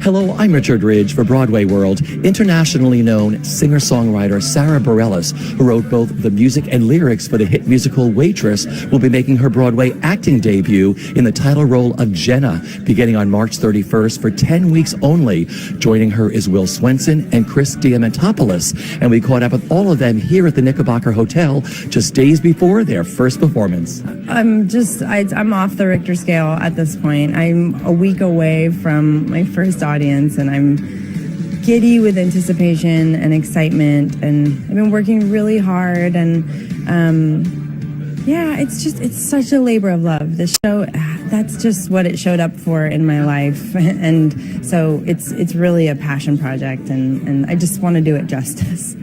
Hello, I'm Richard Ridge for Broadway World. Internationally known singer-songwriter Sara Bareilles, who wrote both the music and lyrics for the hit musical Waitress, will be making her Broadway acting debut in the title role of Jenna, beginning on March 31st for 10 weeks only. Joining her is Swenson and Chris Diamantopoulos, and we caught up with all of them here at the Knickerbocker Hotel just days before their first performance. I'm off the Richter scale at this point. I'm a week away from my first audience, and I'm giddy with anticipation and excitement, and I've been working really hard, and it's such a labor of love. This show, that's just what it showed up for in my life, and so it's really a passion project, and I just want to do it justice.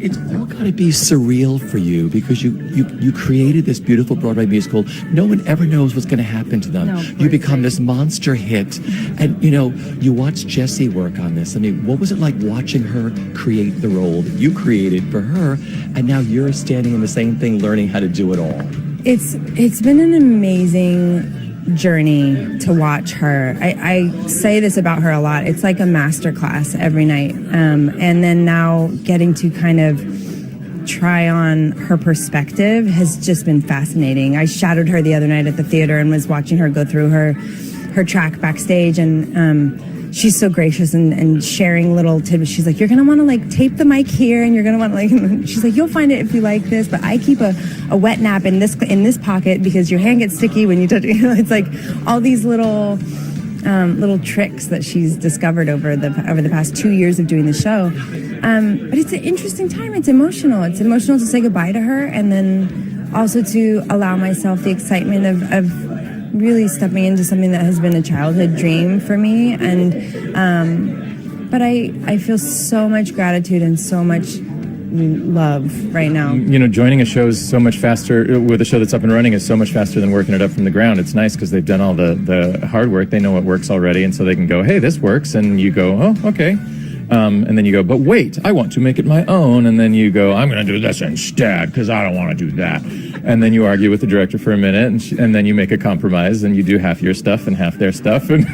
It's all got to be surreal for you because you created this beautiful Broadway musical. No one ever knows what's going to happen to them. You become this monster hit, and you watch Jessie work on this. I mean, what was it like watching her create the role that you created for her, and now you're standing in the same thing, learning how to do it all? It's been an amazing journey to watch her. I say this about her a lot. It's like a master class every night. And then now getting to kind of try on her perspective has just been fascinating. I shadowed her the other night at the theater and was watching her go through her track backstage, and she's so gracious and sharing little tidbits. She's like, you're going to want to tape the mic here, and you're going to want to she's like, you'll find it if you like this, but I keep a wet nap in this pocket because your hand gets sticky when you touch it. It's like all these little tricks that she's discovered over the past 2 years of doing the show. But it's an interesting time. It's emotional. It's emotional to say goodbye to her, and then also to allow myself the excitement of really stepping into something that has been a childhood dream for me. And but I feel so much gratitude and so much love right now. Joining a show is so much faster, with a show that's up and running, is so much faster than working it up from the ground. It's nice because they've done all the hard work. They know what works already, and so they can go, hey, this works, and you go, oh, okay. And then you go, but wait, I want to make it my own. And then you go, I'm going to do this instead because I don't want to do that. And then you argue with the director for a minute, and then you make a compromise, and you do half your stuff and half their stuff, and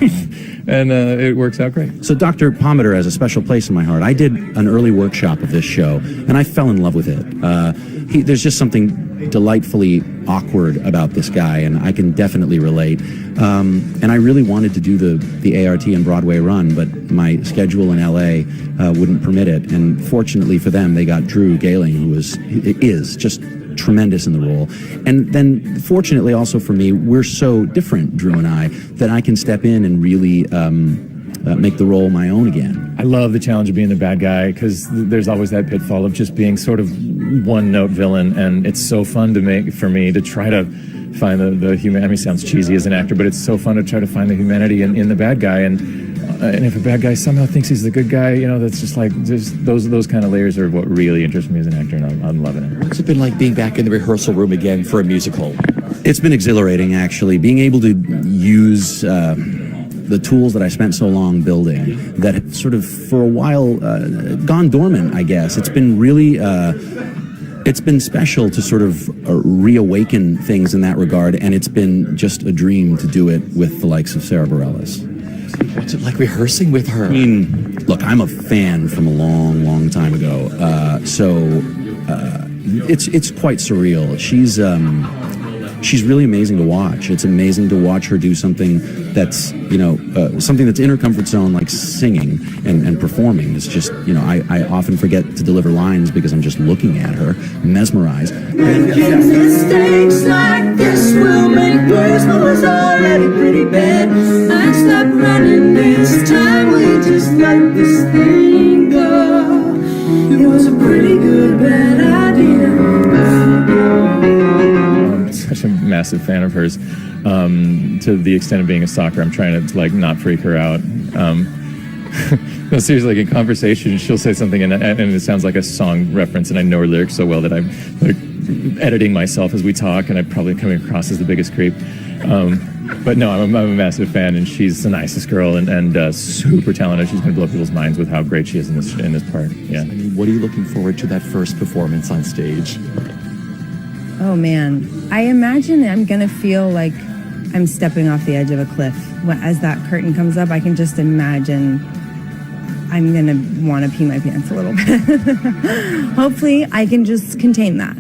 it works out great. So Dr. Pomatter has a special place in my heart. I did an early workshop of this show, and I fell in love with it. There's just something delightfully awkward about this guy, and I can definitely relate. And I really wanted to do the ART and Broadway run, but my schedule in LA wouldn't permit it. And fortunately for them, they got Drew Gehling, who is just tremendous in the role. And then fortunately also for me, we're so different, Drew and I, that I can step in and really make the role my own again. I love the challenge of being the bad guy because there's always that pitfall of just being sort of one-note villain, and it's so fun for me to try to find the humanity. I mean, it sounds cheesy as an actor, but it's so fun to try to find the humanity in the bad guy, and if a bad guy somehow thinks he's the good guy, that's just those kind of layers are what really interests me as an actor, and I'm loving it. What's it been like being back in the rehearsal room again for a musical? It's been exhilarating, actually, being able to use the tools that I spent so long building that have sort of for a while gone dormant, I guess. It's been really it's been special to sort of reawaken things in that regard, and it's been just a dream to do it with the likes of Sara Bareilles. What's it like rehearsing with her? I mean, look, I'm a fan from a long, long time ago, so it's quite surreal. She's really amazing to watch. It's amazing to watch her do something that's, something that's in her comfort zone, like singing and performing. It's just, I often forget to deliver lines because I'm just looking at her, mesmerized. Mistakes like this will make worse. I was already pretty bad. I stopped running this time. We just let this thing go. It was a pretty good bad idea. Such a massive fan of hers, to the extent of being a stalker. I'm trying to not freak her out. No, seriously, in conversation, she'll say something and it sounds like a song reference, and I know her lyrics so well that I'm editing myself as we talk, and I'm probably coming across as the biggest creep. But no, I'm a massive fan, and she's the nicest girl and super talented. She's going to blow people's minds with how great she is in this part. Yeah. I mean, what are you looking forward to that first performance on stage? Oh man, I imagine I'm gonna feel like I'm stepping off the edge of a cliff. as that curtain comes up, I can just imagine I'm going to want to pee my pants a little bit. Hopefully, I can just contain that.